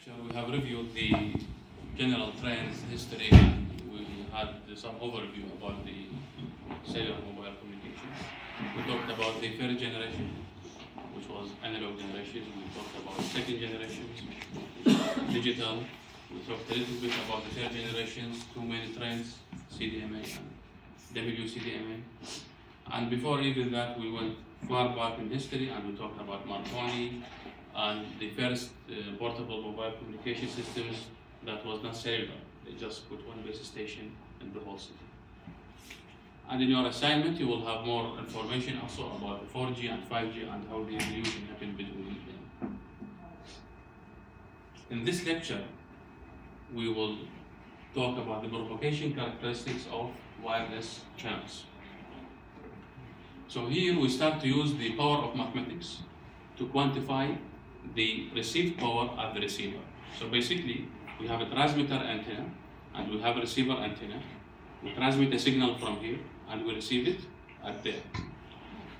lecture, we have reviewed the general trends, history, and we had some overview about the cellular mobile communications. We talked about the first generation, which was analog generation. We talked about second generation, digital. We talked a little bit about the third generations, two main trends, CDMA and WCDMA. And before even that, we went far back in history and we talked about Marconi and the first portable mobile communication systems that was not cellular. They just put one base station in the whole city. And in your assignment, you will have more information also about the 4G and 5G and how the evolution happened between them. In this lecture, we will talk about the propagation characteristics of wireless channels. So here we start to use the power of mathematics to quantify the received power at the receiver. So basically, we have a transmitter antenna and we have a receiver antenna. We transmit a signal from here and we receive it at there.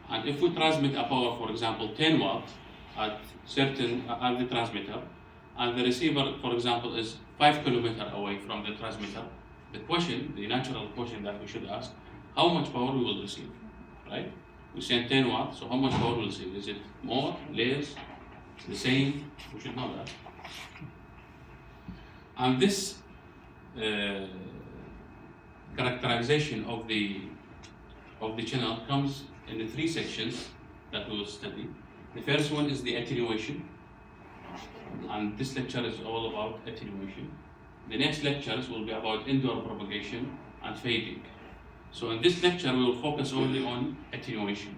And if we transmit a power, for example, 10 watts at the transmitter, and the receiver, for example, is 5 kilometers away from the transmitter, the natural question that we should ask, how much power we will receive, right? We send 10 watts, so how much power we will receive? Is it more, less, the same? We should know that. And this characterization of the channel comes in the three sections that we will study. The first one is the attenuation, and this lecture is all about attenuation. The next lectures will be about indoor propagation and fading. So in this lecture, we will focus only on attenuation.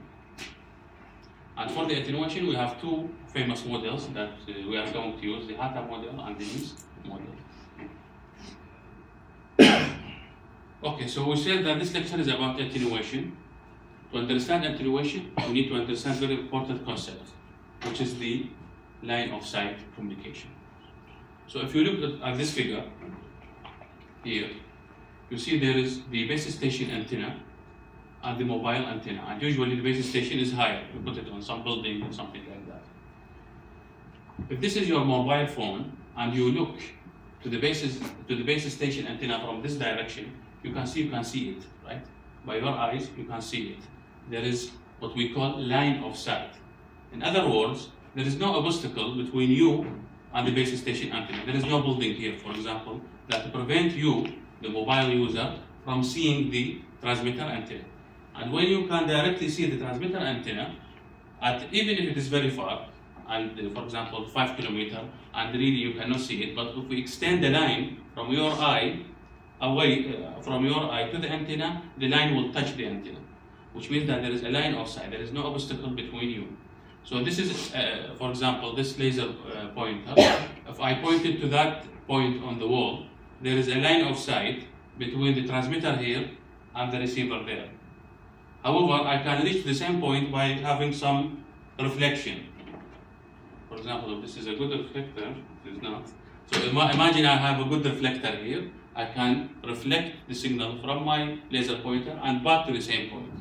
And for the attenuation, we have two famous models that we are going to use, the Hatta model and the Nys model. Okay, so we said that this lecture is about attenuation. To understand attenuation, we need to understand a very important concept, which is the line of sight communication. So if you look at this figure here, you see there is the base station antenna and the mobile antenna. And usually the base station is higher. You put it on some building or something like that. If this is your mobile phone and you look to the base station antenna from this direction, you can see it, right? By your eyes, you can see it. There is what we call line of sight. In other words, there is no obstacle between you and the base station antenna. There is no building here, for example, that prevent you, the mobile user, from seeing the transmitter antenna. And when you can directly see the transmitter antenna, even if it is very far, and for example 5 kilometers, and really you cannot see it, but if we extend the line from your eye to the antenna, the line will touch the antenna, which means that there is a line of sight. There is no obstacle between you. So this is, for example, this laser pointer. If I point it to that point on the wall, there is a line of sight between the transmitter here and the receiver there. However, I can reach the same point by having some reflection. For example, if this is a good reflector, it is not. So imagine I have a good reflector here. I can reflect the signal from my laser pointer and back to the same point.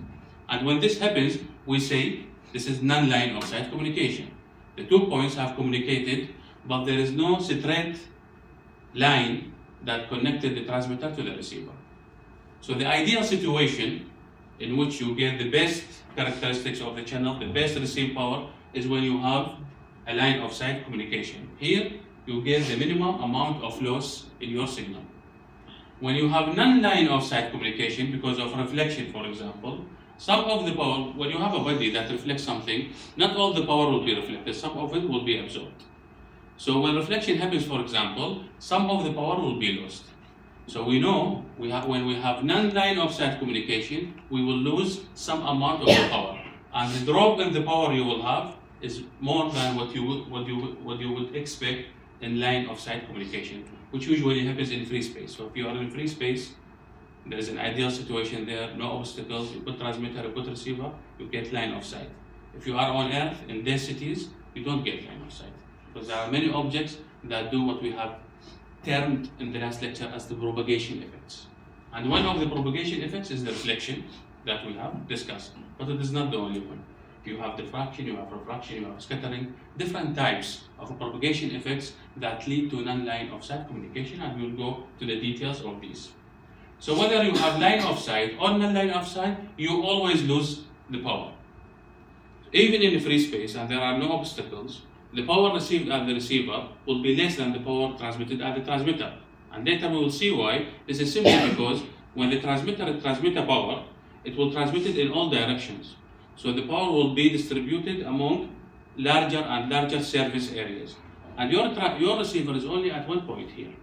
And when this happens, we say this is non-line of sight communication. The 2 points have communicated, but there is no straight line that connected the transmitter to the receiver. So the ideal situation in which you get the best characteristics of the channel, the best received power, is when you have a line of sight communication. Here, you get the minimum amount of loss in your signal. When you have non-line of sight communication, because of reflection, for example, some of the power, when you have a body that reflects something, not all the power will be reflected, some of it will be absorbed. So when reflection happens, for example, some of the power will be lost. So we know when we have non-line of sight communication, we will lose some amount of the power. And the drop in the power you will have is more than what you would expect in line of sight communication, which usually happens in free space. So if you are in free space, there is an ideal situation there, no obstacles, you put transmitter, you put receiver, you get line of sight. If you are on Earth, in densities, you don't get line of sight. Because there are many objects that do what we have termed in the last lecture as the propagation effects. And one of the propagation effects is the reflection that we have discussed, but it is not the only one. you have diffraction, you have refraction, you have scattering, different types of propagation effects that lead to non-line of sight communication, and we'll go to the details of these. So whether you have line of sight or non-line of sight, you always lose the power. Even in free space, and there are no obstacles, the power received at the receiver will be less than the power transmitted at the transmitter. And later we will see why. This is simply because when the transmitter transmits a power, it will transmit it in all directions. So the power will be distributed among larger and larger surface areas. And your receiver is only at one point here.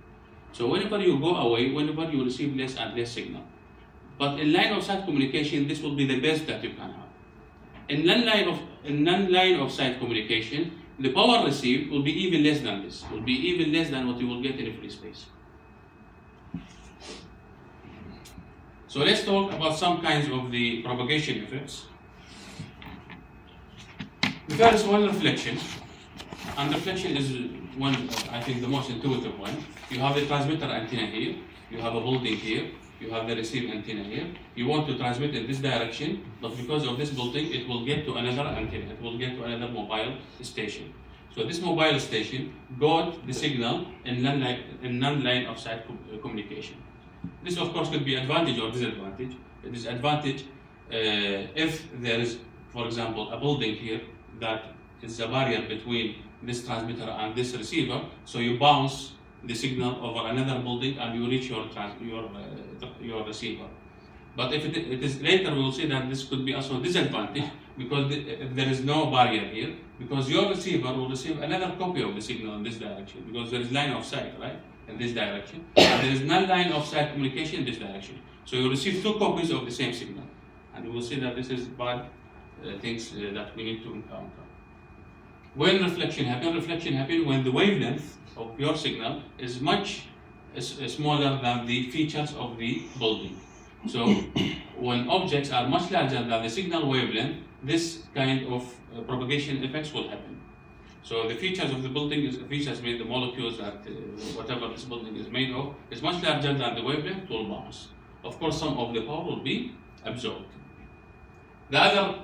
So whenever you go away, whenever you receive less and less signal. But in line of sight communication, this will be the best that you can have. In non-line of sight communication, the power received will be even less than this, will be even less than what you will get in a free space. So let's talk about some kinds of the propagation effects. The first one, reflection. And reflection is one, I think, the most intuitive one. You have the transmitter antenna here, you have a building here, you have the receive antenna here. You want to transmit in this direction, but because of this building, it will get to another antenna, it will get to another mobile station. So this mobile station got the signal in non-line of sight communication. This, of course, could be advantage or disadvantage. It is advantage if there is, for example, a building here that is a barrier between this transmitter and this receiver, so you bounce the signal over another building and you reach your receiver. But if it is later, we will see that this could be also a disadvantage because there is no barrier here, because your receiver will receive another copy of the signal in this direction, because there is line of sight, right, in this direction, and there is non-line of sight communication in this direction. So you receive two copies of the same signal, and we will see that this is bad things that we need to encounter. When reflection happens when the wavelength of your signal is much smaller than the features of the building. So when objects are much larger than the signal wavelength, this kind of propagation effects will happen. So the features of the building is features made the molecules that whatever this building is made of is much larger than the wavelength, will bounce. Of course, some of the power will be absorbed. The other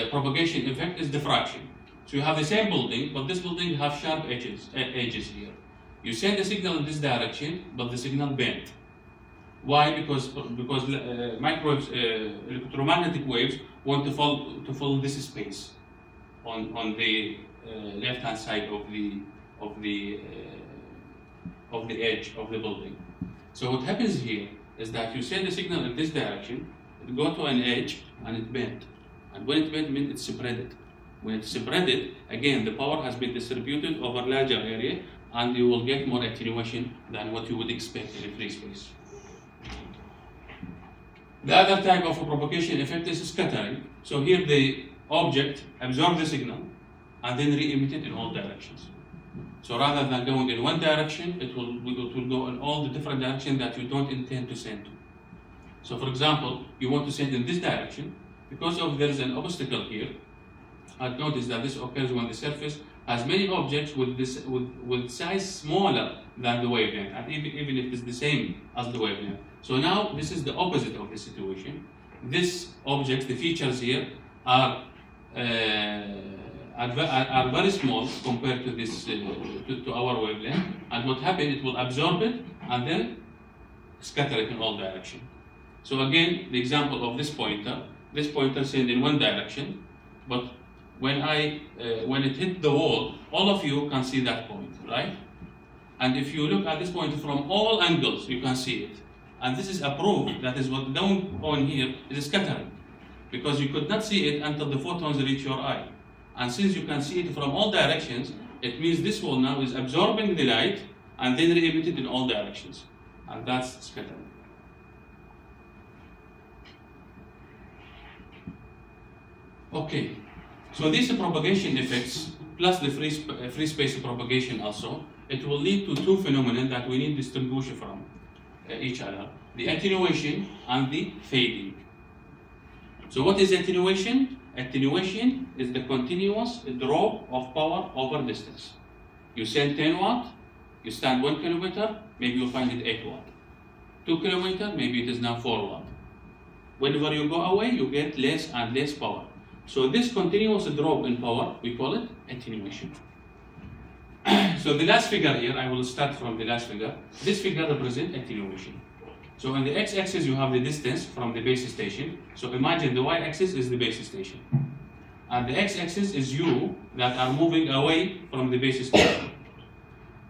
propagation effect is diffraction. So you have the same building, but this building have sharp edges here. You send the signal in this direction, but the signal bent. Why? Because microwaves, electromagnetic waves want to fill this space on the left-hand side of the edge of the building. So what happens here is that you send the signal in this direction, it go to an edge and it bent, and when it bent, means it's spreaded. When it's spreaded, again, the power has been distributed over larger area, and you will get more attenuation than what you would expect in a free space. The other type of propagation effect is scattering. So here the object absorbs the signal and then re-emit it in all directions. So rather than going in one direction, it will go in all the different directions that you don't intend to send to. So for example, you want to send in this direction, because there is an obstacle here. I've noticed that this occurs when the surface has many objects with size smaller than the wavelength, and even if it's the same as the wavelength. So now this is the opposite of the situation. These objects, the features here, are very small compared to this to our wavelength. And what happens? It will absorb it and then scatter it in all directions. So again, the example of this pointer sends in one direction, but when it hit the wall, all of you can see that point, right? And if you look at this point from all angles, you can see it. And this is a proof that is what down on here is scattering, because you could not see it until the photons reach your eye. And since you can see it from all directions, it means this wall now is absorbing the light and then re-emitted in all directions. And that's scattering. Okay. So these propagation effects, plus the free space propagation also, it will lead to two phenomena that we need to distinguish from each other: the attenuation and the fading. So what is attenuation? Attenuation is the continuous drop of power over distance. You send 10 watt, you stand 1 kilometer, maybe you'll find it 8 watt. 2 kilometer, maybe it is now 4 watt. Whenever you go away, you get less and less power. So this continuous drop in power, we call it attenuation. So the last figure here, I will start from the last figure. This figure represents attenuation. So on the x-axis you have the distance from the base station. So imagine the y-axis is the base station. And the x-axis is you that are moving away from the base station.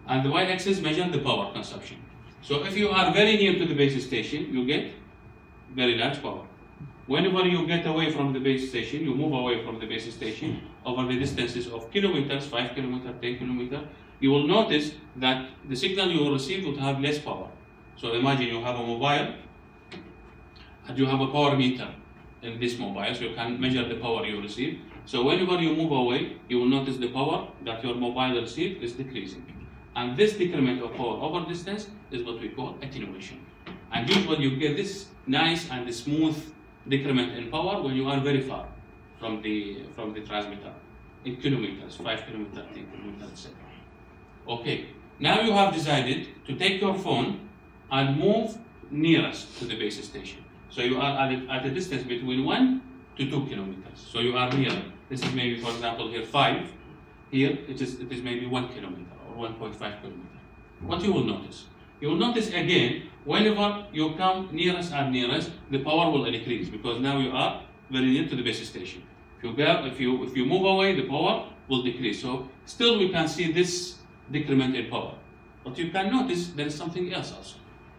And the y-axis measures the power consumption. So if you are very near to the base station, you get very large power. Whenever you get away from the base station, you move away from the base station over the distances of kilometers, 5 kilometers, 10 kilometers, you will notice that the signal you will receive would have less power. So imagine you have a mobile and you have a power meter in this mobile, so you can measure the power you receive. So whenever you move away, you will notice the power that your mobile receives is decreasing. And this decrement of power over distance is what we call attenuation. And usually you get this nice and smooth decrement in power when you are very far from the transmitter, in kilometers, 5 kilometers, 10 kilometers, etc. Okay, now you have decided to take your phone and move nearest to the base station. So you are at a distance between 1 to 2 kilometers. So you are near. This is maybe, for example, here 5. Here it is maybe 1 kilometer or 1.5 kilometer. What you will notice? You will notice again, whenever you come nearest and nearest, the power will increase because now you are very near to the base station. If you move away, the power will decrease. So still we can see this decrement in power. But you can notice there is something else also.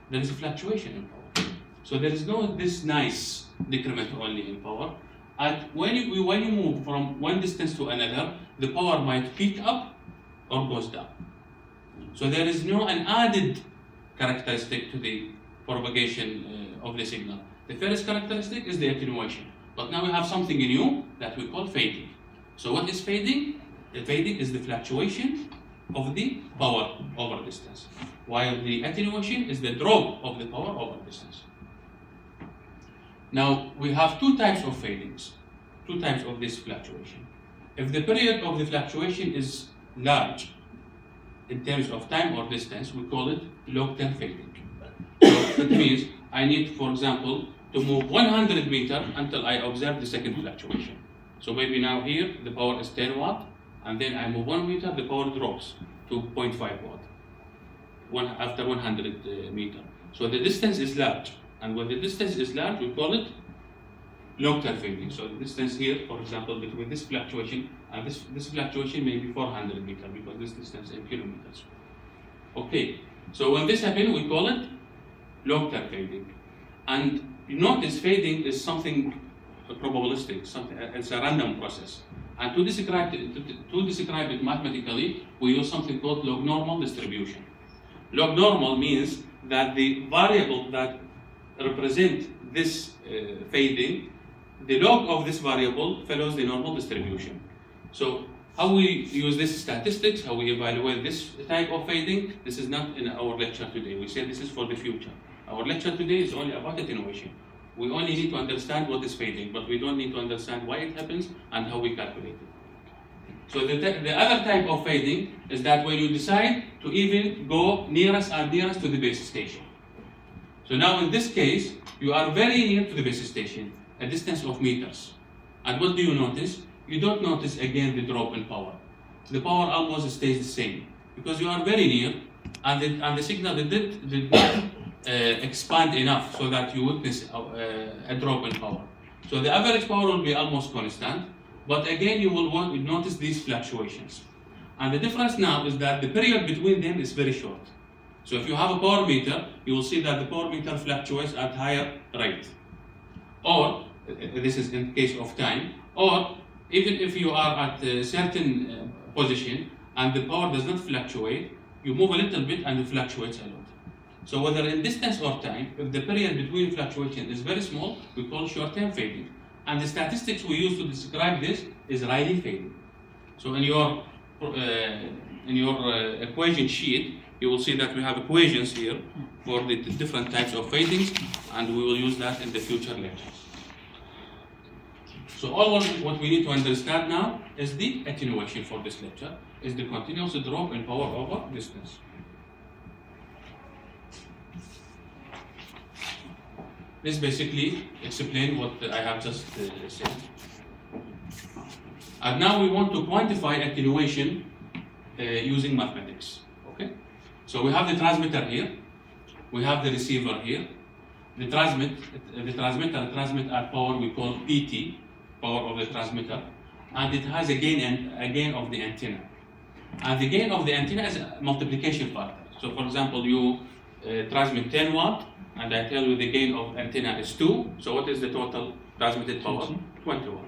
There is a fluctuation in power. So there is no this nice decrement only in power. And when you move from one distance to another, the power might peak up or goes down. So there is no an added characteristic to the propagation of the signal. The first characteristic is the attenuation. But now we have something new that we call fading. So what is fading? The fading is the fluctuation of the power over distance, while the attenuation is the drop of the power over distance. Now we have two types of fadings, two types of this fluctuation. If the period of the fluctuation is large in terms of time or distance, we call it log-term fading. So it means I need, for example, to move 100 meters until I observe the second fluctuation. So maybe now here the power is 10 watt, and then I move 1 meter, the power drops to 0.5 watt after 100 meters. So the distance is large, and when the distance is large, we call it log-term fading. So the distance here, for example, between this fluctuation and this fluctuation may be 400 meters because this distance in kilometers. Okay, so when this happens, we call it log-term fading. And you notice fading is something probabilistic, it's a random process. And to describe it mathematically, we use something called log-normal distribution. Log-normal means that the variable that represent this fading, the log of this variable follows the normal distribution. So how we use this statistics, how we evaluate this type of fading, this is not in our lecture today. We said this is for the future. Our lecture today is only about attenuation. We only need to understand what is fading, but we don't need to understand why it happens and how we calculate it. So the other type of fading is that when you decide to even go nearest and nearest to the base station. So now in this case, you are very near to the base station, a distance of meters. And what do you notice? You don't notice again the drop in power. The power almost stays the same because you are very near, and the signal did not expand enough so that you witness a drop in power. So the average power will be almost constant, but again you will notice these fluctuations. And the difference now is that the period between them is very short. So if you have a power meter, you will see that the power meter fluctuates at higher rate. Or, this is in case of time, or even if you are at a certain position and the power does not fluctuate, you move a little bit and it fluctuates a lot. So whether in distance or time, if the period between fluctuation is very small, we call short-term fading. And the statistics we use to describe this is Rayleigh fading. So in your equation sheet, you will see that we have equations here for the different types of fadings, and we will use that in the future lectures. So all what we need to understand now is the attenuation for this lecture, is the continuous drop in power over distance. This basically explains what I have just said. And now we want to quantify attenuation using mathematics. Okay? So we have the transmitter here, we have the receiver here. The transmitter transmits at power we call PT, power of the transmitter, and it has a gain of the antenna. And the gain of the antenna is a multiplication factor. So for example, you transmit 10 watt, and I tell you the gain of antenna is 2. So what is the total transmitted power? 20 watt,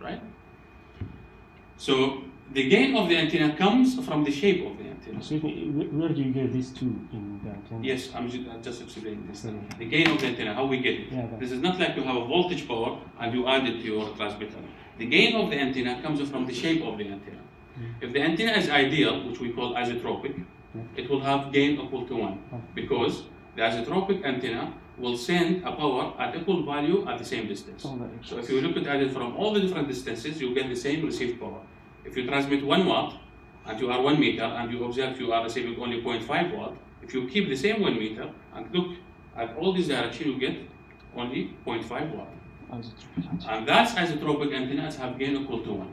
right? So the gain of the antenna comes from the shape of the antenna. So where do you get these two in the antenna? Yes, I'm just explaining this. The gain of the antenna, how we get it. Yeah, this is not like you have a voltage power and you add it to your transmitter. The gain of the antenna comes from the shape of the antenna. If the antenna is ideal, which we call isotropic, it will have gain equal to 1, because the isotropic antenna will send a power at equal value at the same distance. So if you look at it from all the different distances, you get the same received power. If you transmit 1 watt and you are 1 meter and you observe you are receiving only 0.5 watt, if you keep the same 1 meter and look at all these directions, you get only 0.5 watt. And that's isotropic antennas have gain equal to 1.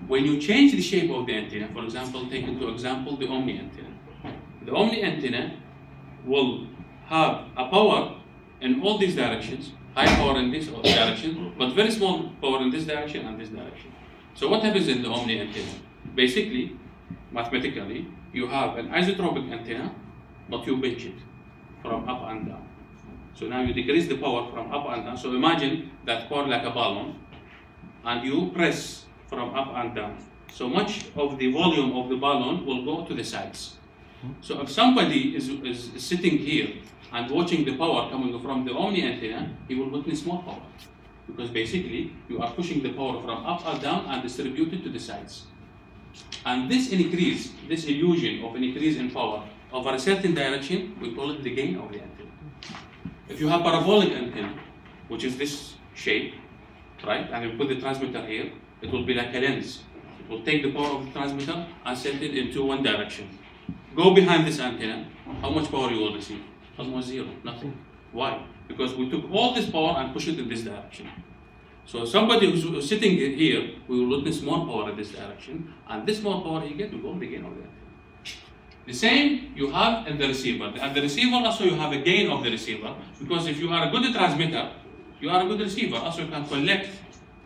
When you change the shape of the antenna, for example, take into example the Omni antenna. The Omni antenna will have a power in all these directions, high power in this direction, but very small power in this direction and this direction. So what happens in the Omni antenna? Basically, mathematically, you have an isotropic antenna, but you pitch it from up and down. So now you decrease the power from up and down. So imagine that power like a balloon, and you press from up and down. So much of the volume of the balloon will go to the sides. So if somebody is sitting here and watching the power coming from the Omni antenna, he will witness more power. Because basically, you are pushing the power from up and down and distribute it to the sides. And this increase, this illusion of an increase in power over a certain direction, we call it the gain of the antenna. If you have parabolic antenna, which is this shape, right, and you put the transmitter here, it will be like a lens. It will take the power of the transmitter and send it into one direction. Go behind this antenna, how much power you will receive? Almost zero, nothing. Why? Because we took all this power and pushed it in this direction. So somebody who's sitting here, we will witness more power in this direction, and this more power he gets, we will gain of the antenna. The same you have in the receiver. At the receiver also you have a gain of the receiver, because if you are a good transmitter, you are a good receiver. Also you can collect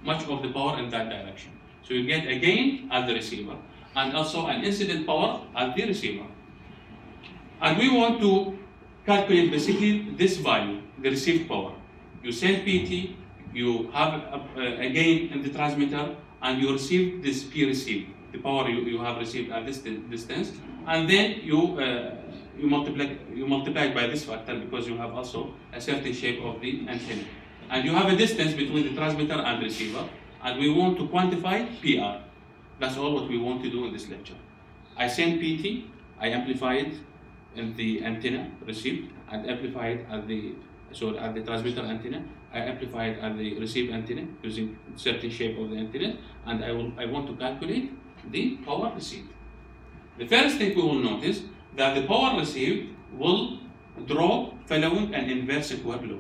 much of the power in that direction. So you get a gain at the receiver, and also an incident power at the receiver. And we want to calculate basically this value, the received power. You send PT, you have a gain in the transmitter, and you receive this P received, the power you have received at this distance, and then you multiply by this factor, because you have also a certain shape of the antenna. And you have a distance between the transmitter and the receiver, and we want to quantify PR. That's all what we want to do in this lecture. I send PT, I amplify it in the antenna received, and amplify it at the transmitter antenna. I amplify it at the received antenna using certain shape of the antenna, and I want to calculate the power received. The first thing we will notice that the power received will drop following an inverse square law.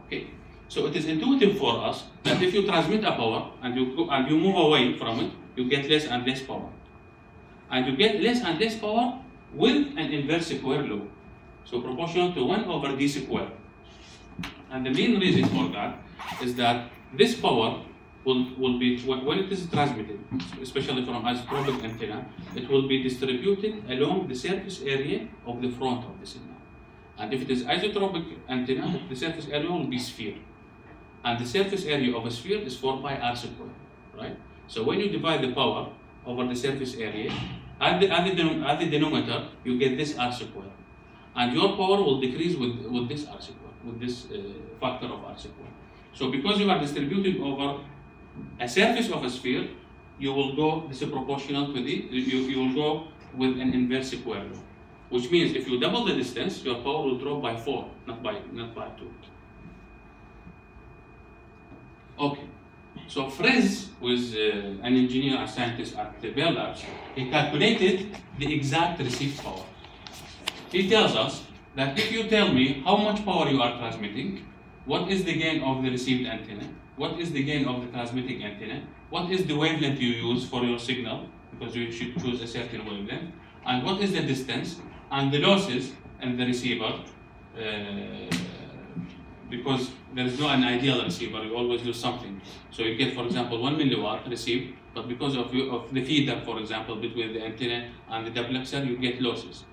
Okay, so it is intuitive for us that if you transmit a power and you move away from it, you get less and less power, and you get less and less power with an inverse square law, so proportional to 1 over d squared. And the main reason for that is that this power will be, when it is transmitted, especially from isotropic antenna, it will be distributed along the surface area of the front of the signal. And if it is isotropic antenna, the surface area will be sphere. And the surface area of a sphere is 4 pi r squared, right? So when you divide the power over the surface area, at the denominator, you get this r squared. And your power will decrease with this r squared, with this factor of r squared. So because you are distributing over a surface of a sphere, you will go, this is proportional to the, you will go with an inverse square law. Which means if you double the distance, your power will drop by 4, not by 2. Okay, so Friz, who is an engineer and scientist at Bell Labs, he calculated the exact received power. He tells us that if you tell me how much power you are transmitting, what is the gain of the received antenna, what is the gain of the transmitting antenna, what is the wavelength you use for your signal, because you should choose a certain wavelength, and what is the distance, and the losses in the receiver, because there is no an ideal receiver, you always lose something. So you get, for example, 1 milliwatt received, but because of the feeder, for example, between the antenna and the duplexer, you get losses.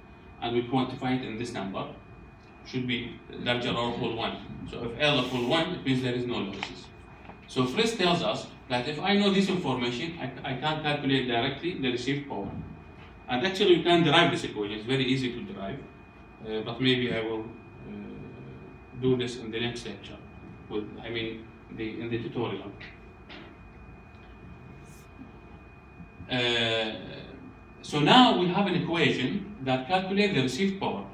And we quantify it in this number. Should be larger or equal 1. So if L equal 1, it means there is no losses. So Friis tells us that if I know this information, I can calculate directly the received power. And actually you can derive this equation, it's very easy to derive, but maybe I will do this in the next lecture, in the tutorial. So now we have an equation that calculates the received power,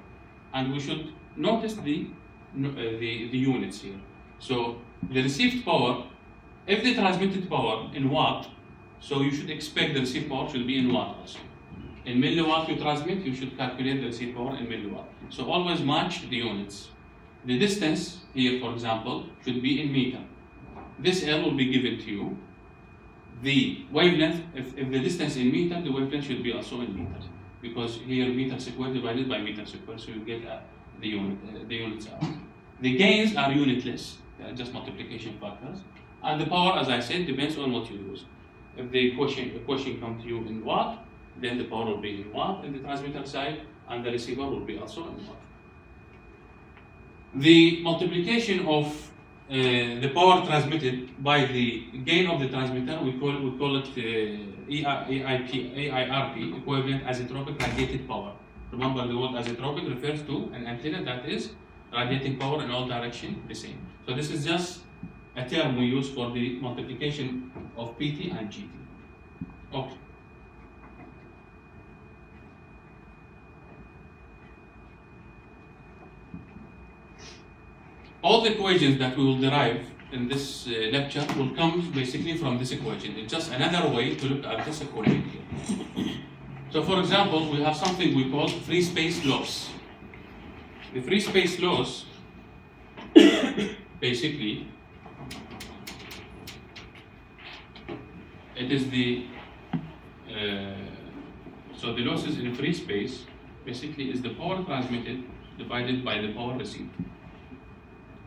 and we should notice the units here. So the received power, if the transmitted power in watt, so you should expect the received power should be in watt also. In milliwatt you transmit, you should calculate the received power in milliwatt. So always match the units. The distance here, for example, should be in meter. This L will be given to you. The wavelength, if the distance in meter, the wavelength should be also in meter, because here meter square divided by meter square, so you get the units out. The gains are unitless, they are just multiplication factors, and the power, as I said, depends on what you use. If the equation comes to you in watt, then the power will be in watt in the transmitter side, and the receiver will be also in watt. The multiplication of the power transmitted by the gain of the transmitter, we call it AIRP, equivalent isotropic radiated power. Remember, the word isotropic refers to an antenna that is radiating power in all directions the same. So this is just a term we use for the multiplication of PT and GT. Okay. All the equations that we will derive in this lecture will come basically from this equation. It's just another way to look at this equation here. So for example, we have something we call free space loss. The free space loss, basically, it is so the losses in free space basically is the power transmitted divided by the power received.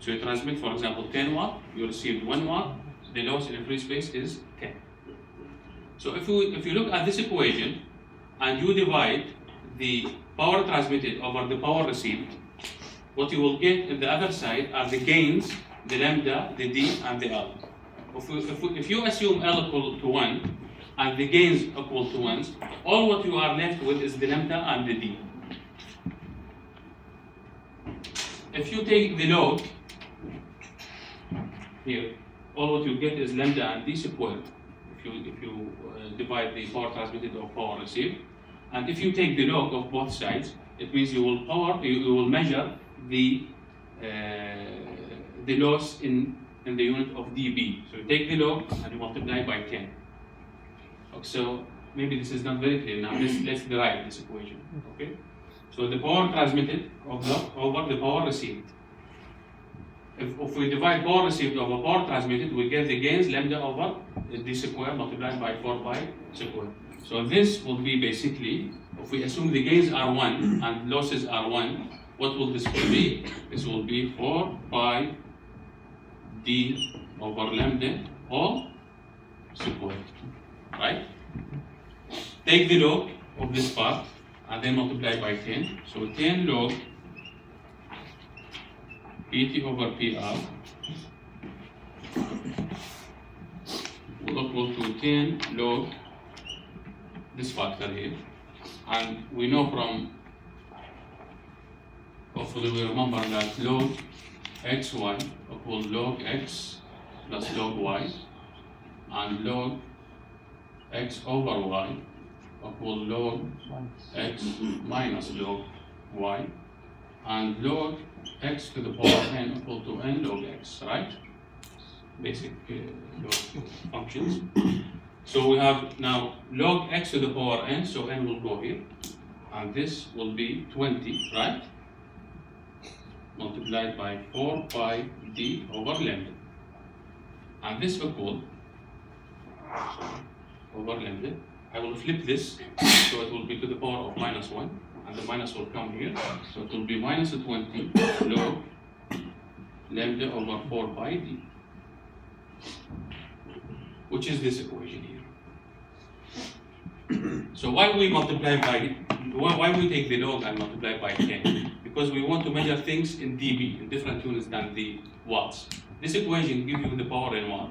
So you transmit, for example, 10 watt, you receive 1 watt, the loss in free space is 10. So if you look at this equation and you divide the power transmitted over the power received, what you will get in the other side are the gains, the lambda, the D, and the L. If you assume L equal to 1 and the gains equal to 1, all what you are left with is the lambda and the D. If you take the log, here, all what you get is lambda and D squared if you divide the power transmitted or power received. And if you take the log of both sides, it means you will measure the loss in the unit of dB. So you take the log and you multiply by 10. Okay, so maybe this is not very clear now. Let's derive this equation. Okay. So the power transmitted over the power received. If we divide power received over power transmitted, we get the gains lambda over d square multiplied by 4 pi square. So this will be basically, if we assume the gains are 1 and losses are 1, what will this be? This will be 4 pi d over lambda all squared, right? Take the log of this part and then multiply by 10. So 10 log PT over PR will equal to 10 log this factor here. And we know from, hopefully we remember that log xy equal log x plus log y, and log x over y equal log x minus log y, and log x to the power n equal to n log x, right? Basic log functions. So we have now log x to the power n, so n will go here, and this will be 20, right? Multiplied by 4 pi d over lambda. And this equal So over lambda. I will flip this, so it will be to the power of -1, and the minus will come here. So it will be -20 log lambda over 4 pi d, which is this equation here. So why we multiply by, why we take the log and multiply by 10? Because we want to measure things in dB, in different units than the watts. This equation gives you the power in watt.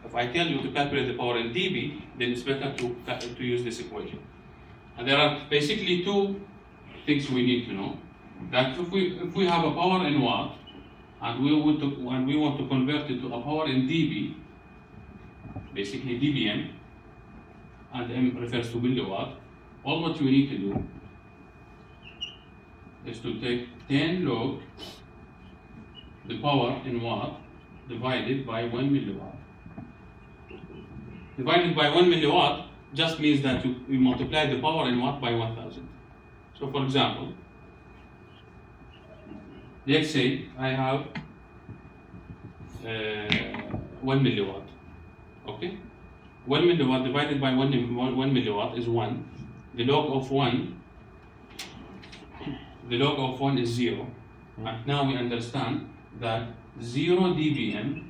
If I tell you to calculate the power in dB, then it's better to use this equation. And there are basically two things we need to know. That if we have a power in watt, and we want to convert it to a power in dB, basically dBm, and m refers to milliwatt, all what you need to do is to take 10 log the power in watt divided by 1 milliwatt. Divided by 1 milliwatt just means that you multiply the power in watt by 1000. So for example, let's say I have 1 milliwatt, okay? 1 milliwatt divided by 1 milliwatt is 1. The log of 1 is 0. And now we understand that 0 dBm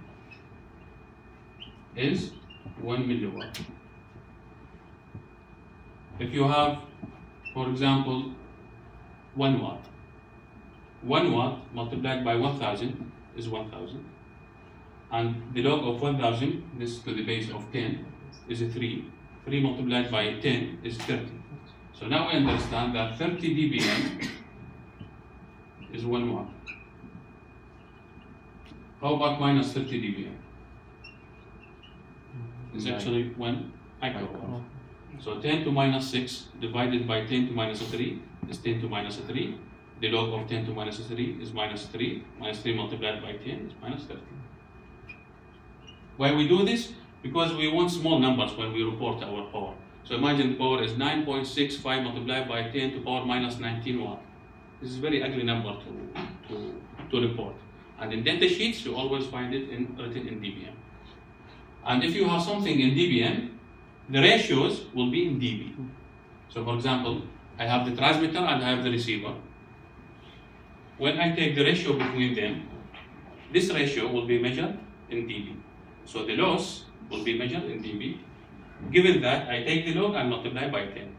is 1 milliwatt. If you have, for example, 1 watt, 1 watt multiplied by 1000 is 1000. And the log of 1000, this to the base of 10, is a 3. 3 multiplied by 10 is 30. So now we understand that 30 dBm is 1 watt. How about minus 30 dBm? It's actually 1 microwatt. So 10 to minus 6 divided by 10 to minus 3 is 10 to minus 3. The log of 10 to minus 3 is minus 3. Minus 3 multiplied by 10 is minus 30. Why we do this? Because we want small numbers when we report our power. So imagine the power is 9.65 multiplied by 10 to power minus 19 watt. This is a very ugly number to report. And in data sheets, you always find it written in dBm. And if you have something in dBm, the ratios will be in dB. So for example, I have the transmitter and I have the receiver. When I take the ratio between them, this ratio will be measured in dB. So the loss will be measured in dB. Given that, I take the log and multiply by 10.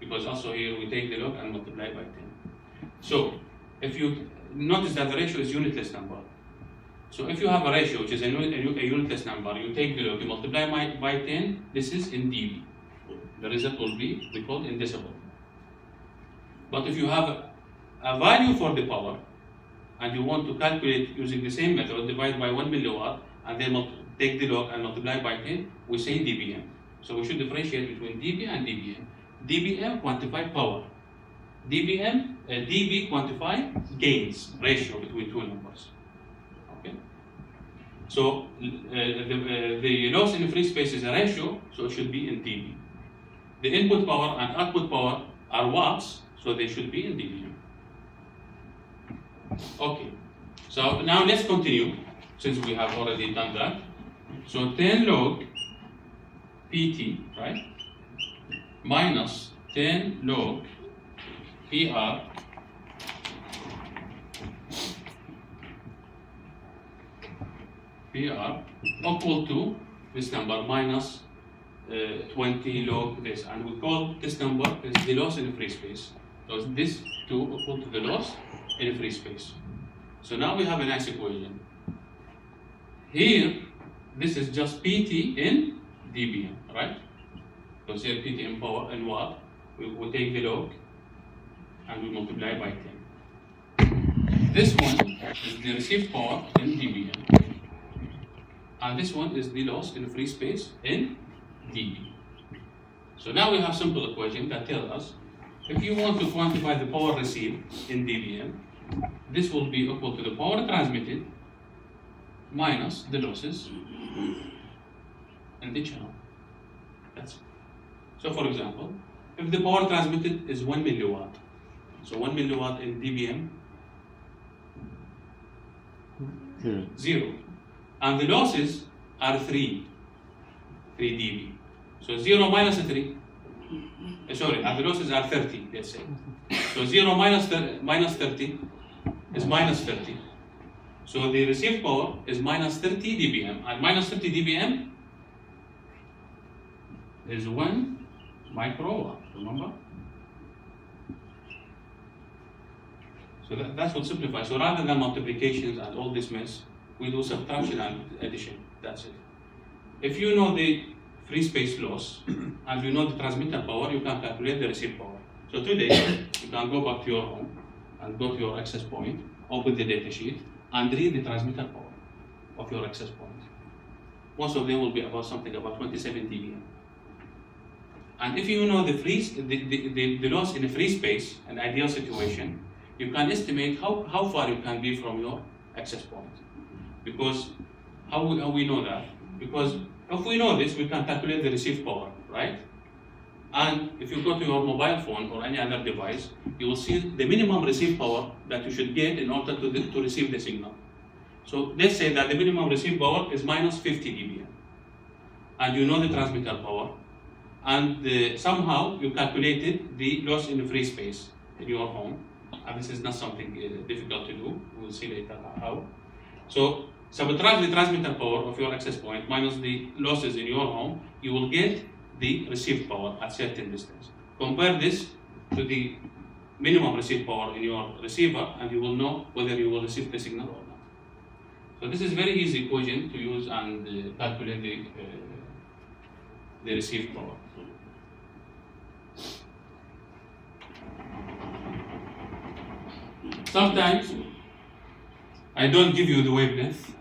Because also here we take the log and multiply by 10. So if you notice that the ratio is unitless number. So if you have a ratio which is a unitless number, you take the log, you multiply by 10, this is in dB. The result will be called in decibel. But if you have a value for the power, and you want to calculate using the same method, divide by 1 milliwatt, and then take the log and multiply by 10, we say dBm. So we should differentiate between dB and dBm. dBm quantify power. dB quantify gains, ratio between two numbers. Okay. So the loss in free space is a ratio, so it should be in dB. The input power and output power are watts, so they should be in dBm. Okay. So now let's continue, since we have already done that. So 10 log PT, right, minus 10 log PR equal to this number minus 20 log this, and we call this number is the loss in free space. So this 2 equal to the loss in free space. So now we have a nice equation. Here, this is just PT in dBm, right? So here PT in power in watt. We take the log and we multiply by 10. This one is the received power in dBm. And this one is the loss in free space in dB. So now we have simple equation that tells us if you want to quantify the power received in dBm, this will be equal to the power transmitted minus the losses in the channel. That's it. So for example, if the power transmitted is 1 milliwatt, so 1 milliwatt in dBm, 0. And the losses are 3 dB. So 0 minus 3, sorry, and the losses are 30, let's say. So 0 minus 30 is minus 30. So the received power is minus 30 dBm, and minus 30 dBm is 1 microwatt, remember? So that's what simplifies. So rather than multiplications and all this mess, we do subtraction and addition, that's it. If you know the free space loss and you know the transmitter power, you can calculate the received power. So today, you can go back to your home and go to your access point, open the data sheet, and read the transmitter power of your access point. Most of them will be about something about 27 dBm. And if you know the loss in a free space, an ideal situation, you can estimate how far you can be from your access point. Because how we know that? Because if we know this, we can calculate the received power, right? And if you go to your mobile phone or any other device, you will see the minimum received power that you should get in order to receive the signal. So let's say that the minimum received power is minus 50 dBm. And you know the transmitter power. And somehow you calculated the loss in the free space in your home. And this is not something difficult to do. We'll see later how. So subtract the transmitter power of your access point minus the losses in your home, you will get the received power at certain distance. Compare this to the minimum received power in your receiver, and you will know whether you will receive the signal or not. So this is very easy equation to use and calculate the received power. Sometimes I don't give you the wavelength,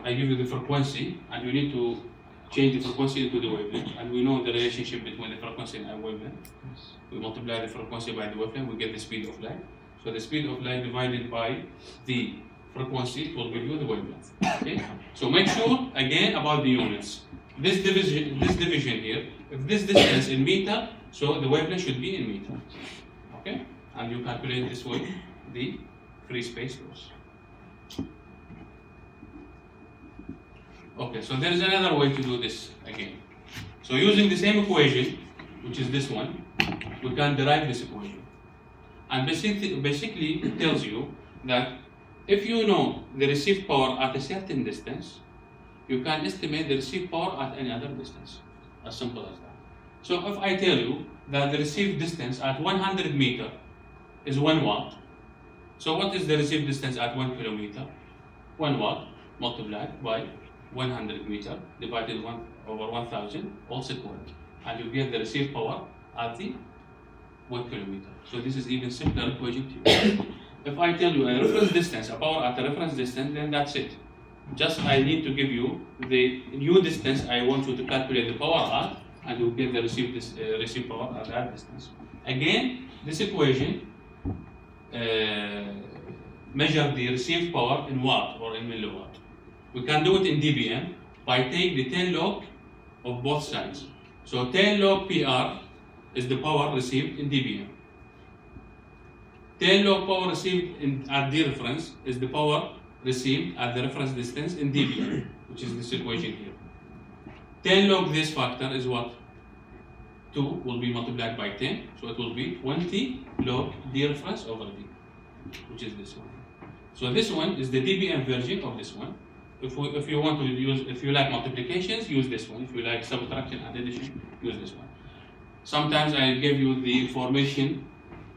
I give you the frequency, and you need to change the frequency into the wavelength. And we know the relationship between the frequency and wavelength. We multiply the frequency by the wavelength, we get the speed of light. So the speed of light divided by the frequency will give you the wavelength. Okay? So make sure again about the units. This division here, if this distance in meter, so the wavelength should be in meter. Okay? And you calculate this way the free space loss. Okay, so there is another way to do this again. So using the same equation, which is this one, we can derive this equation. And basically it tells you that if you know the received power at a certain distance, you can estimate the received power at any other distance. As simple as that. So if I tell you that the received distance at 100 meter is 1 watt, so what is the received distance at 1 kilometer? 1 watt multiplied by 100 meter divided 1 over 1000 all squared, and you get the received power at the 1 kilometer. So this is even simpler equation to use. If I tell you a reference distance, a power at a reference distance, then that's it. Just I need to give you the new distance I want you to calculate the power at, and you get the received power at that distance. Again, this equation measure the received power in watt or in milliwatt. We can do it in dBm by taking the 10 log of both sides. So 10 log PR is the power received in dBm. 10 log power received at the reference is the power received at the reference distance in dBm, which is this equation here. 10 log this factor is what? 2 will be multiplied by 10, so it will be 20 log d reference over d, which is this one. So this one is the dBm version of this one. If you want to use, if you like multiplications, use this one. If you like subtraction and addition, use this one. Sometimes I give you the information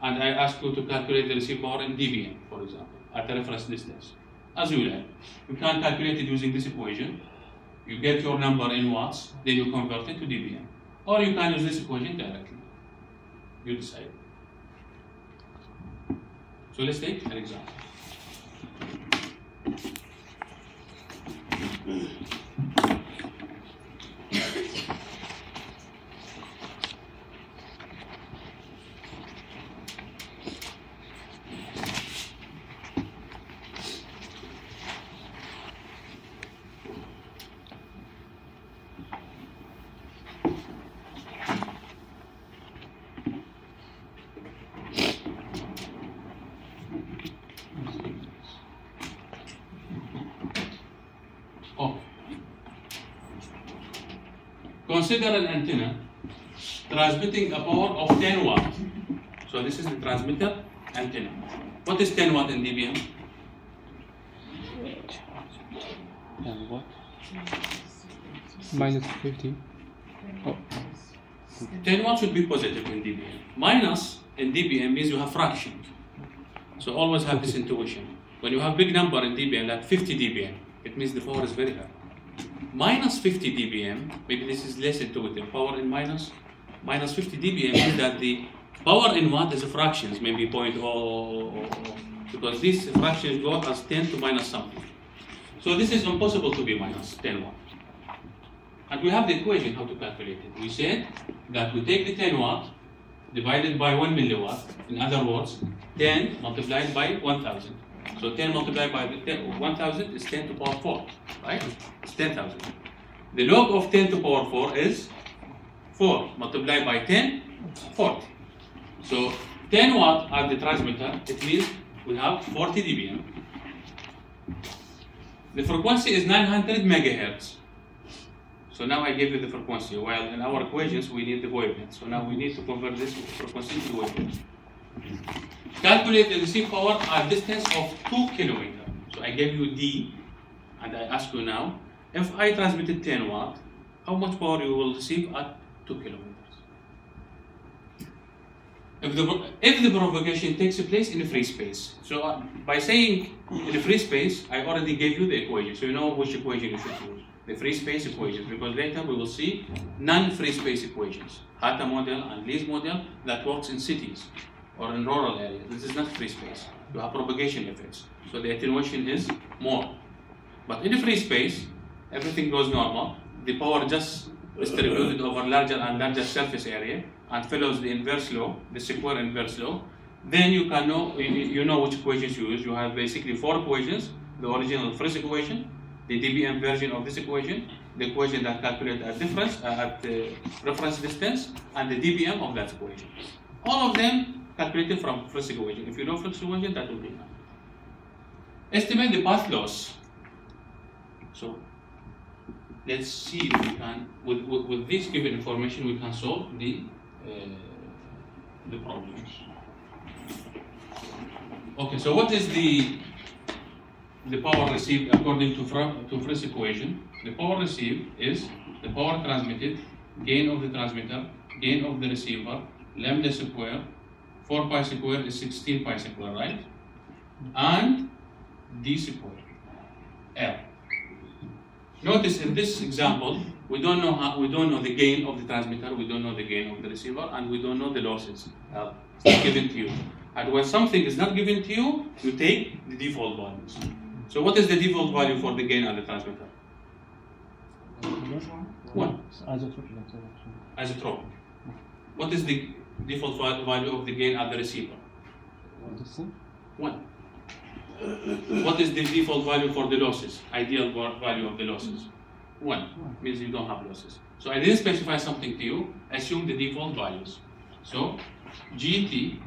and I ask you to calculate the received power in dBm, for example, at the reference distance. As you like. You can calculate it using this equation. You get your number in watts, then you convert it to dBm. Or you can use this equation directly. You decide. So let's take an example. Consider an antenna transmitting a power of 10 watt. So this is the transmitter antenna. What is 10 watt in dBm? And what? Minus 50. Oh, 10 watt should be positive in dBm. Minus in dBm means you have fraction. So always have this intuition. When you have big number in dBm, like 50 dBm, it means the power is very high. Minus 50 dBm, maybe this is less intuitive. Power in minus 50 dBm means that the power in watt is fractions, maybe 0.0, because these fractions go as 10 to minus something. So this is impossible to be minus 10 watt. And we have the equation how to calculate it. We said that we take the 10 watt divided by 1 milliwatt. In other words, 10 multiplied by 1000. So 10 multiplied by 1000 is 10 to the power 4, right? It's 10,000. The log of 10 to the power 4 is 4 multiplied by 10, 40. So 10 watt at the transmitter, it means we have 40 dBm. The frequency is 900 megahertz. So now I gave you the frequency, while in our equations we need the wavelength. So now we need to convert this frequency to wavelength. Calculate the received power at distance of 2 kilometers. So I gave you D, and I ask you now, if I transmitted 10 watt, how much power you will receive at 2 kilometers? If the propagation takes place in a free space. So by saying in a free space, I already gave you the equation. So you know which equation you should use. The free space equations, because later we will see non-free space equations. Hatta model and Lee's model that works in cities or in rural areas. This is not free space. You have propagation effects. So the attenuation is more. But in a free space, everything goes normal. The power just distributed over larger and larger surface area and follows the inverse law, the square inverse law. Then you can know, you know which equations you use. You have basically 4 equations: the original first equation, the dBm version of this equation, the equation that calculates at difference at reference distance, and the dBm of that equation. All of them calculated from first equation. If you know first equation, that will be enough. Estimate the path loss. So let's see if we can, with this given information, we can solve the problems. Okay, so what is the power received according to first equation? The power received is the power transmitted, gain of the transmitter, gain of the receiver, lambda square, 4 pi square is 16 pi square, right? And d square, L. Notice in this example, we don't know the gain of the transmitter, we don't know the gain of the receiver, and we don't know the losses. It's not given to you. And when something is not given to you, you take the default values. So what is the default value for the gain at the transmitter? 1. Isotropic. What is the default value of the gain at the receiver? 1. What is the default value for the losses? Ideal value of the losses? 1. Means you don't have losses. So I didn't specify something to you. Assume the default values. So GT,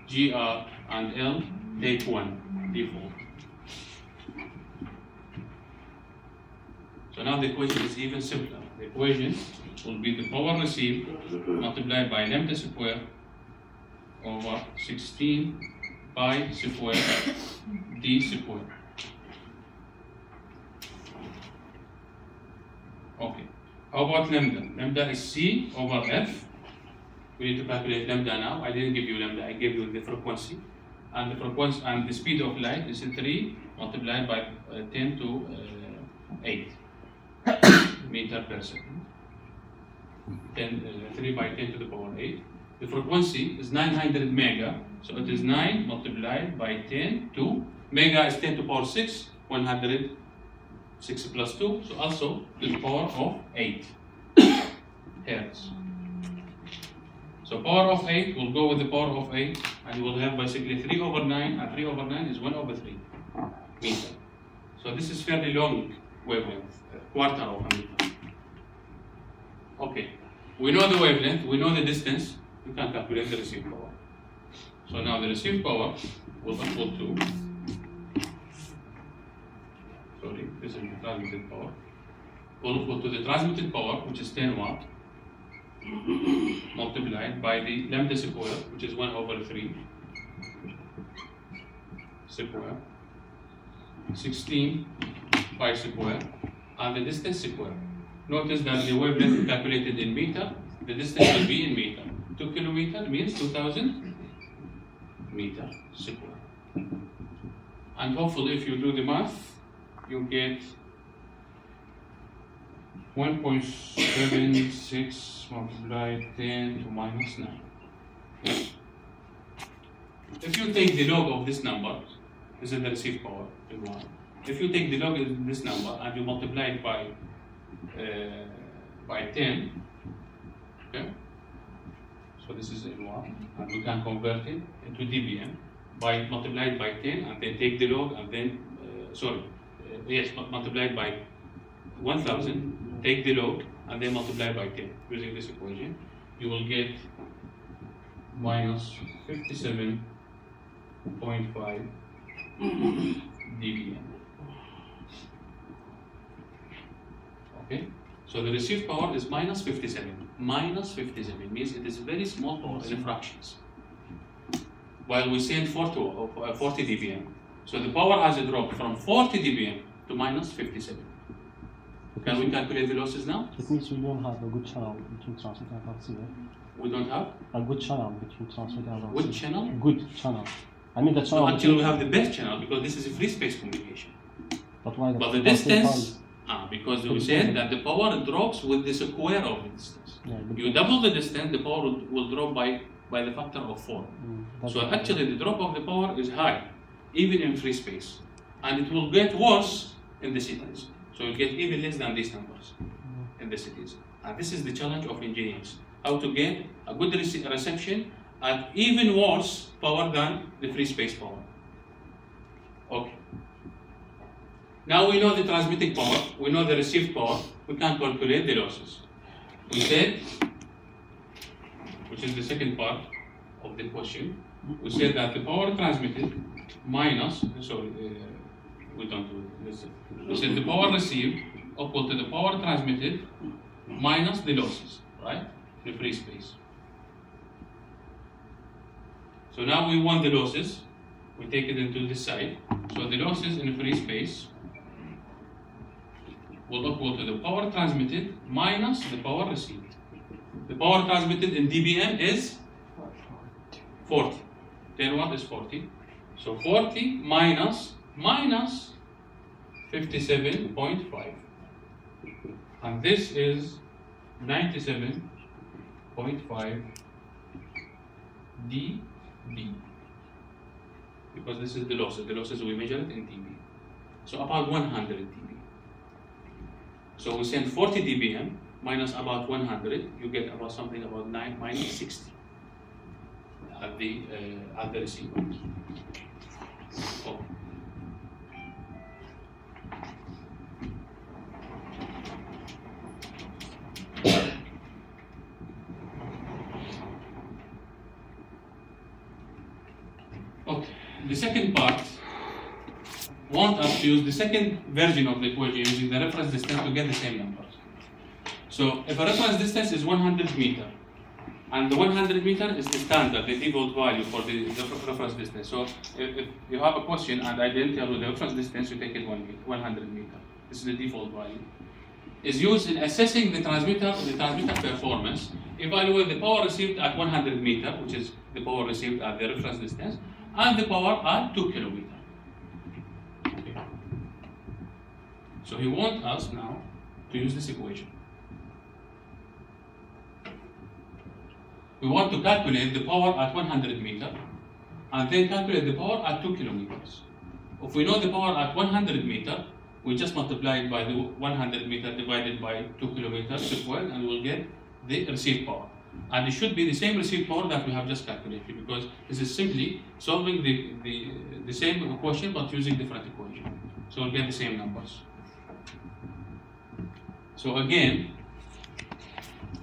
GR, and L take 1 default. So now the equation is even simpler. The equation will be the power received multiplied by lambda square over 16 pi square d square. Okay. How about lambda? Lambda is C over F. We need to calculate lambda now. I didn't give you lambda, I gave you the frequency. And the frequency and the speed of light is 3 multiplied by 10 to 8 meter per second. 3 by 10 to the power 8. The frequency is 900 mega, so it is 9 multiplied by 10 to, mega is 10 to the power 6, 100, 6 plus 2, so also to the power of 8 hertz. So power of 8 will go with the power of 8, and you will have basically 3 over 9, and 3 over 9 is 1 over 3 meter. So this is fairly long wavelength, quarter of a meter. Okay, we know the wavelength, we know the distance, you can calculate the received power. So now the received power will equal to, this is the transmitted power, will equal to the transmitted power, which is 10 watt, multiplied by the lambda square, which is 1 over 3 square, 16 pi square, and the distance square. Notice that the wavelength calculated in meter, the distance will be in meter. 2 kilometer means 2000 meter square. And hopefully, if you do the math, you get 1.76 multiplied 10 to minus 9. If you take the log of this number, this is the received power, L1. If you take the log of this number and you multiply it by 10, okay? So this is L1, and we can convert it into dBm by multiplied by 10, and then take the log, and then multiplied by 1000, take the log, and then multiply by 10 using this equation. You will get minus 57.5 dBm. Okay, so the received power is minus 57. Minus 57 means it is very small power in fractions. While we send 40 dBm, so the power has dropped from 40 dBm to minus 57. Can we calculate the losses now? It means we don't have a good channel between transmitter and receiver. We don't have A good channel between transmitter and receiver. which channel? Good channel. I mean the So channel. actually we have the best channel because this is a free space communication. But why But the distance, because we said that the power drops with the square of the distance. Yeah, You double the distance, the power will drop by the factor of 4. So actually the drop of the power is high, even in free space. And it will get worse in the cities. So you get even less than these numbers in the cities. And this is the challenge of engineers, how to get a good reception at even worse power than the free space power. Okay. Now we know the transmitting power, we know the received power, we can calculate the losses. We said, which is the second part of the question, we said that the power transmitted minus, we don't do this. We said the power received equal to the power transmitted minus the losses, right? The free space. So now we want the losses, we take it into this side. So the losses in free space will equal to the power transmitted minus the power received. The power transmitted in dBm is 40. 10 watt is 40. So 40 minus 57.5. And this is 97.5 dB. Because this is the losses. The losses we measured in dB. So about 100 dB. So we send 40 dBm minus about 100, you get about something about minus 60 at the receiver. Oh. Okay, the second part want us to use the second version of the equation using the reference distance to get the same numbers. So if a reference distance is 100 meter, and the 100 meter is the standard, the default value for the reference distance. So if you have a question and I didn't tell you the reference distance, you take it 100 meter. This is the default value. Is used in assessing the transmitter performance. Evaluate the power received at 100 meter, which is the power received at the reference distance, and the power at 2 kilometer. So he wants us now to use this equation. We want to calculate the power at 100 meter and then calculate the power at 2 kilometers. If we know the power at 100 meter, we just multiply it by the 100 meter divided by 2 kilometers squared and we'll get the received power. And it should be the same received power that we have just calculated because this is simply solving the same equation but using different equation. So we'll get the same numbers. So again,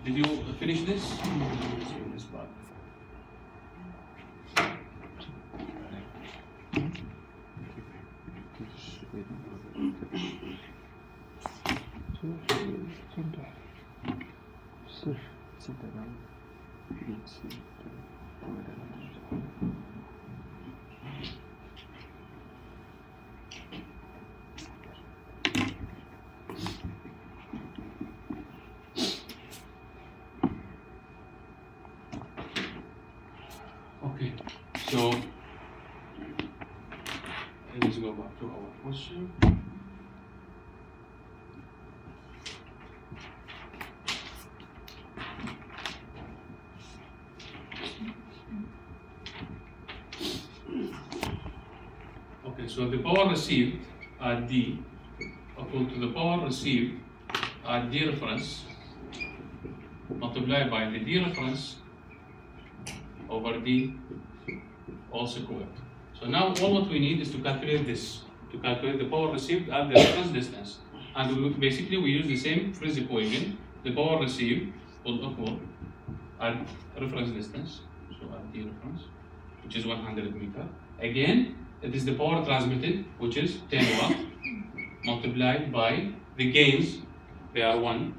did you finish this? This part. Okay, so let's go back to our question. Okay, so the power received at D equal to the power received at D reference multiplied by the D reference over D all squared. So now all what we need is to calculate this, to calculate the power received at the reference distance. And basically we use the same Friis equation. The power received will equal at reference distance, so at D reference, which is 100 meter. Again, it is the power transmitted, which is 10 watt, multiplied by the gains, they are 1,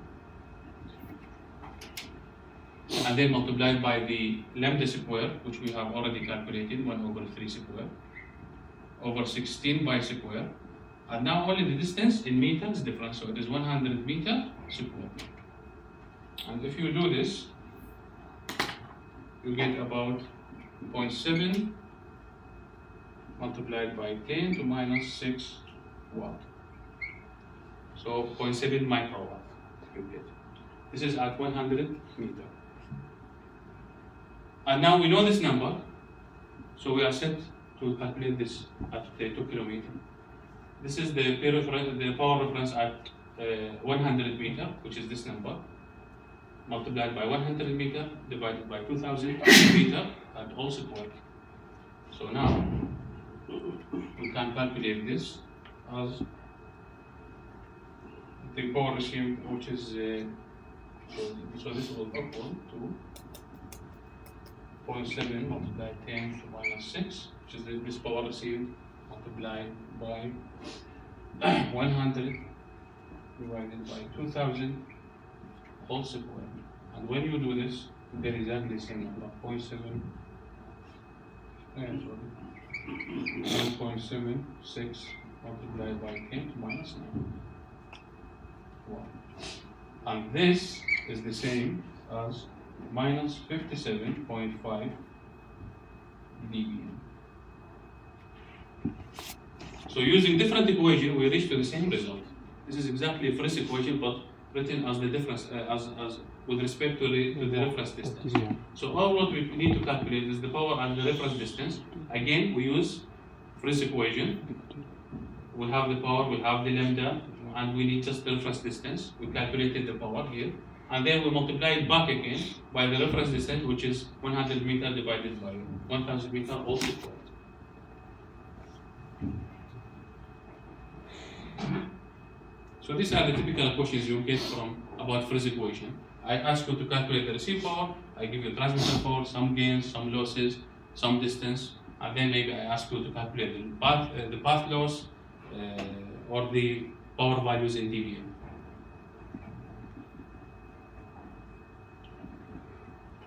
and then multiplied by the lambda square, which we have already calculated, 1 over 3 square, over 16 pi square. And now only the distance in meters difference, so it is 100 meter square. And if you do this, you get about 0.7 multiplied by 10 to minus 6 watt. So 0.7 microwatt you get. This is at 100 meter. And now we know this number, so we are set to calculate this at 2 kilometer. This is the power reference at 100 meter, which is this number, multiplied by 100 meter divided by 2000 meter at all squared. So now we can calculate this as the power received, which is so this will equal to 0.7 multiplied 10 to minus 6, which is this power received multiplied by 100 divided by 2000 whole square. And when you do this, you get exactly the same number, 0.7, 1.76 multiplied by 10 to minus 9. Wow. And this is the same as minus 57.5 dBm. So using different equation, we reach to the same result. This is exactly a Friis equation, but written as the difference, as with respect to the reference distance. So all what we need to calculate is the power and the reference distance. Again, we use Friis equation. We have the power, we have the lambda, and we need just the reference distance. We calculated the power here. And then we multiply it back again by the reference distance, which is 100 meter divided by 1000 meter all squared. So these are the typical questions you get from about Friis equation. I ask you to calculate the received power, I give you transmission power, some gains, some losses, some distance, and then maybe I ask you to calculate the path loss or the power values in dBm.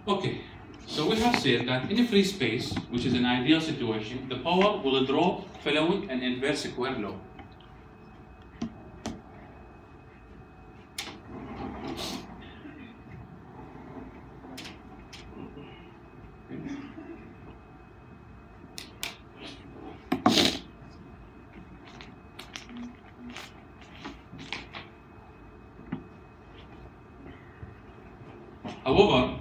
Okay, so we have said that in a free space, which is an ideal situation, the power will drop following an inverse square law. However,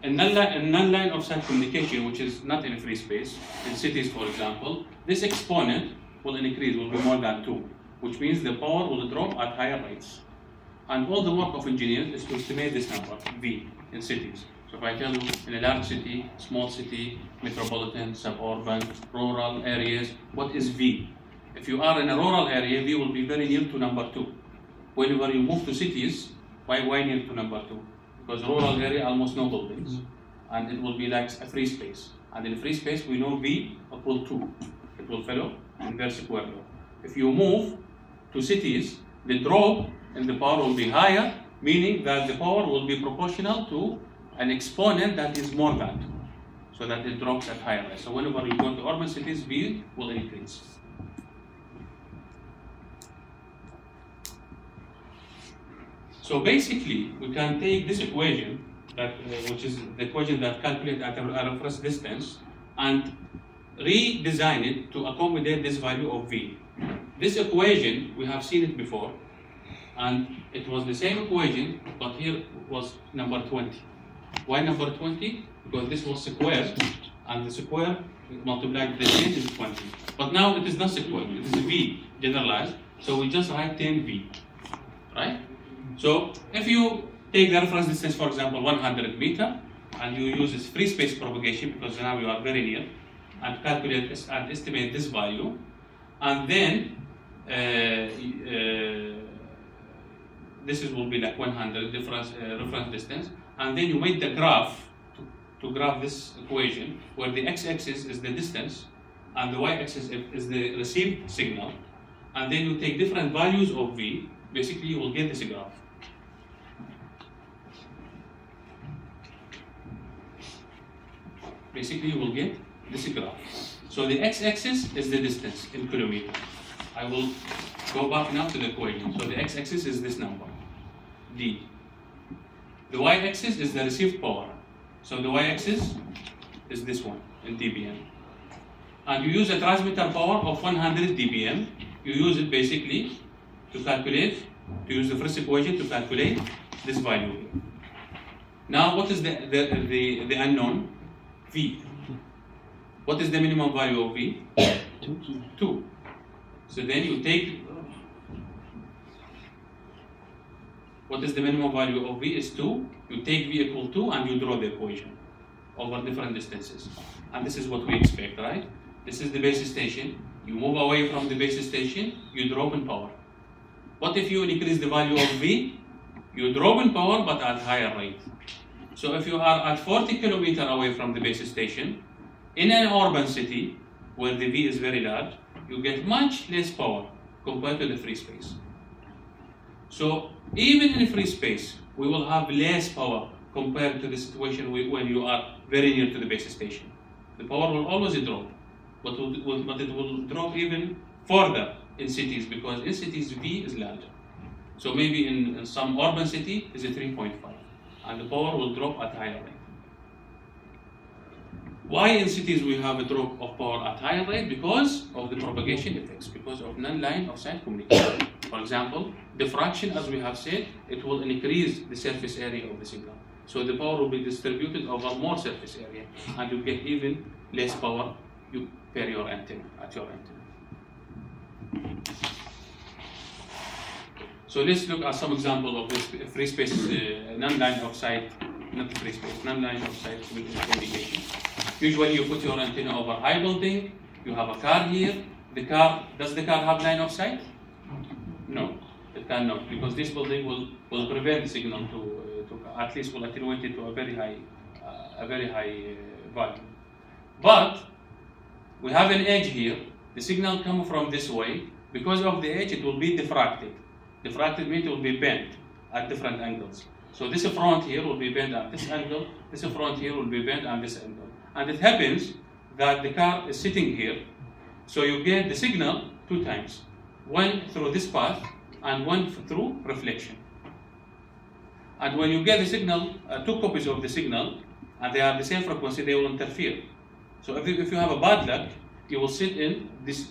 a null line of sight communication, which is not in a free space, in cities for example, this exponent will increase, will be more than 2, which means the power will drop at higher rates. And all the work of engineers is to estimate this number, V, in cities. So if I tell you in a large city, small city, metropolitan, suburban, rural areas, what is V? If you are in a rural area, V will be very near to number 2. Whenever you move to cities, why near to number 2? Because rural area almost no buildings, and it will be like a free space. And in free space, we know V equal 2. It will follow inverse square law. If you move to cities, the drop in the power will be higher, meaning that the power will be proportional to an exponent that is more than 2, so that it drops at higher rate. So whenever you go to urban cities, V will increase. So basically, we can take this equation, that which is the equation that calculates at a reference distance, and redesign it to accommodate this value of V. This equation, we have seen it before, and it was the same equation, but here was number 20. Why number 20? Because this was squared, and the square multiplied the change is 20. But now it is not squared, it is V generalized, so we just write 10V, right? So if you take the reference distance, for example, 100 meter, and you use this free space propagation, because now you are very near, and calculate this and estimate this value, and then this will be like 100 reference distance, and then you make the graph to graph this equation, where the x-axis is the distance, and the y-axis is the received signal, and then you take different values of V. Basically, you will get this graph. Basically, you will get this graph. So the x-axis is the distance in kilometer. I will go back now to the equation. So the x-axis is this number, D. The y-axis is the received power. So the y-axis is this one in dBm. And you use a transmitter power of 100 dBm. You use it basically to calculate, to use the first equation to calculate this value here. Now, what is the unknown? V. What is the minimum value of V? 2. So then you take, what is the minimum value of V is 2. You take V equal 2 and you draw the equation over different distances. And this is what we expect, right? This is the base station. You move away from the base station, you drop in power. What if you increase the value of V? You drop in power but at higher rate. So if you are at 40 kilometers away from the base station, in an urban city where the V is very large, you get much less power compared to the free space. So even in free space, we will have less power compared to the situation when you are very near to the base station. The power will always drop, but it will drop even further in cities, because in cities V is larger. So maybe in some urban city is a 3.5, and the power will drop at higher rate. Why in cities we have a drop of power at higher rate? Because of the propagation effects, because of non-line of sight communication. For example, diffraction, as we have said, it will increase the surface area of the signal. So the power will be distributed over more surface area, and you get even less power per your antenna, at your antenna. So let's look at some example of this free space, non-line of sight, not free space, non-line of sight communication. Usually you put your antenna over high building, you have a car here. Does the car have line of sight? No, it cannot, because this building will prevent the signal to at least will attenuate it to a very high value. But we have an edge here. The signal comes from this way. Because of the edge, it will be diffracted. Diffracted means it will be bent at different angles. So this front here will be bent at this angle. This front here will be bent at this angle. And it happens that the car is sitting here. So you get the signal 2 times. One through this path and one through reflection. And when you get the signal, 2 copies of the signal, and they are the same frequency, they will interfere. So if you have a bad luck, you will sit in this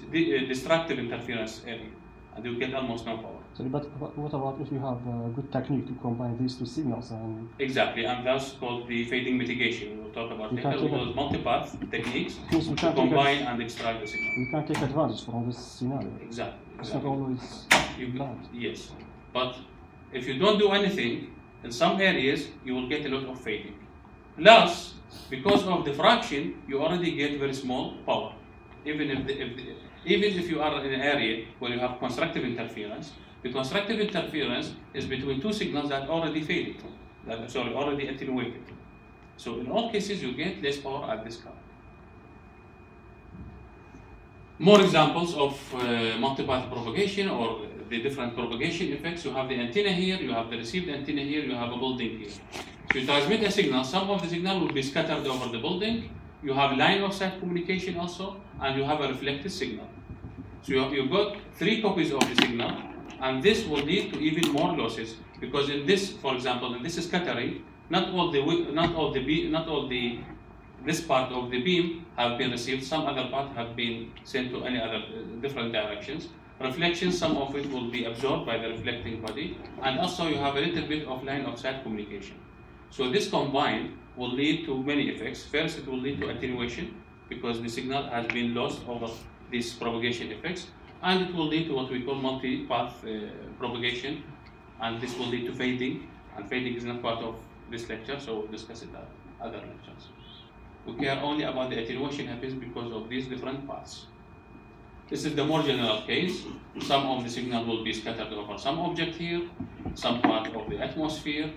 destructive interference area, and you get almost no power. So, but what about if you have a good technique to combine these 2 signals? And exactly, and that's called the fading mitigation. We will talk about later. Those multipath techniques to combine and extract the signal. You can take advantage from this scenario. Exactly. It's not always bad. Yes, but if you don't do anything, in some areas you will get a lot of fading. Plus, because of diffraction, you already get very small power. Even if you are in an area where you have constructive interference, the constructive interference is between 2 signals that already faded, already attenuated. So in all cases, you get less power at this current. More examples of multipath propagation or the different propagation effects. You have the antenna here, you have the received antenna here, you have a building here. If you transmit a signal, some of the signal will be scattered over the building. You have line of sight communication also, and you have a reflected signal. So you got 3 copies of the signal, and this will lead to even more losses, because in this, for example, in this scattering, not all this part of the beam have been received. Some other part have been sent to any other different directions. Reflection, some of it will be absorbed by the reflecting body, and also you have a little bit of line of sight communication. So this combined will lead to many effects. First, it will lead to attenuation, because the signal has been lost over these propagation effects, and it will lead to what we call multi-path propagation, and this will lead to fading, and fading is not part of this lecture, so we'll discuss it at other lectures. We care only about the attenuation happens because of these different paths. This is the more general case. Some of the signal will be scattered over some object here, some part of the atmosphere,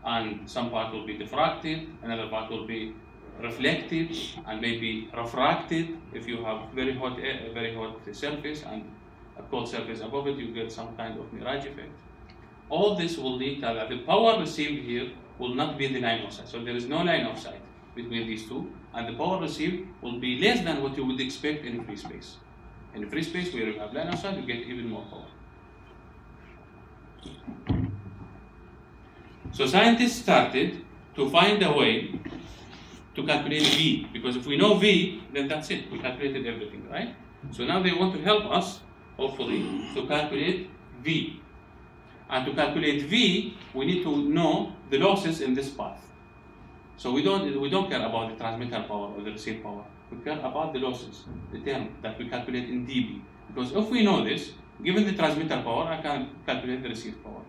and some part will be diffracted, another part will be reflected, and maybe refracted. If you have very hot surface and a cold surface above it, you get some kind of mirage effect. All this will lead to that the power received here will not be the line of sight. So there is no line of sight between these two, and the power received will be less than what you would expect in free space. In free space, where you have line of sight, you get even more power. So scientists started to find a way to calculate V, because if we know V, then that's it. We calculated everything, right? So now they want to help us, hopefully, to calculate V. And to calculate V, we need to know the losses in this path. So we don't care about the transmitter power or the receive power. We care about the losses, the term that we calculate in dB. Because if we know this, given the transmitter power, I can calculate the receive power.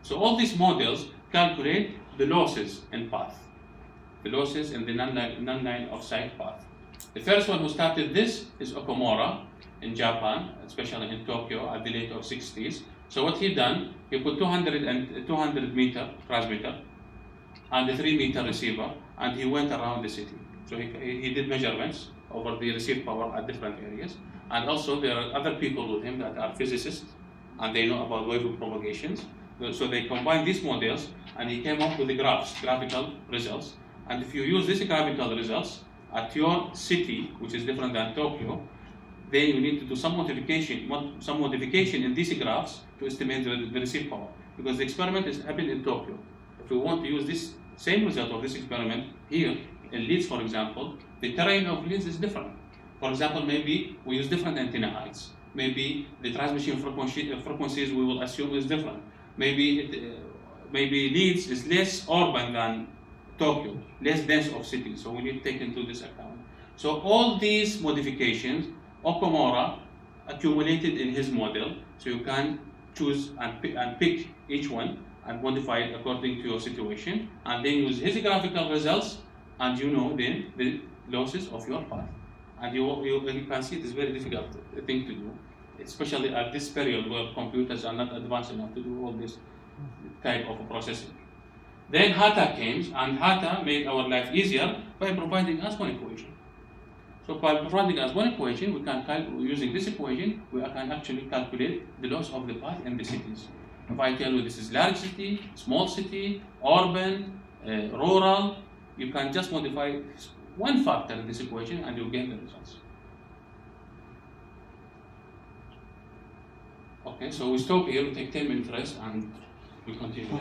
So all these models calculate the losses in path, the losses in the non-line of sight path. The first one who started this is Okumura in Japan, especially in Tokyo at the late of 60s. So what he done, he put 200 meter transmitter and a 3 meter receiver, and he went around the city. So he did measurements over the receive power at different areas. And also there are other people with him that are physicists, and they know about wave propagations. So they combined these models, and he came up with the graphical results. And if you use these graphical results at your city, which is different than Tokyo, then you need to do some modification in these graphs to estimate the receive power, because the experiment is happened in Tokyo. If we want to use this same result of this experiment here in Leeds, for example, the terrain of Leeds is different. For example, maybe we use different antenna heights. Maybe the transmission frequencies we will assume is different. Maybe Leeds is less urban than Tokyo, less dense of cities. So we need to take into this account. So all these modifications, Okumura accumulated in his model. So you can choose and pick each one and modify it according to your situation, and then use his graphical results, and you know then the losses of your path. And you can see it is very difficult thing to do, especially at this period where computers are not advanced enough to do all this type of processing. Then Hatta came, and Hatta made our life easier by providing us one equation. So by providing us one equation, we can using this equation, we can actually calculate the loss of the path in the cities. If I tell you this is large city, small city, urban, rural, you can just modify one factor in this equation and you get the results. Okay, so we stop here, we take 10 minutes rest, and we continue.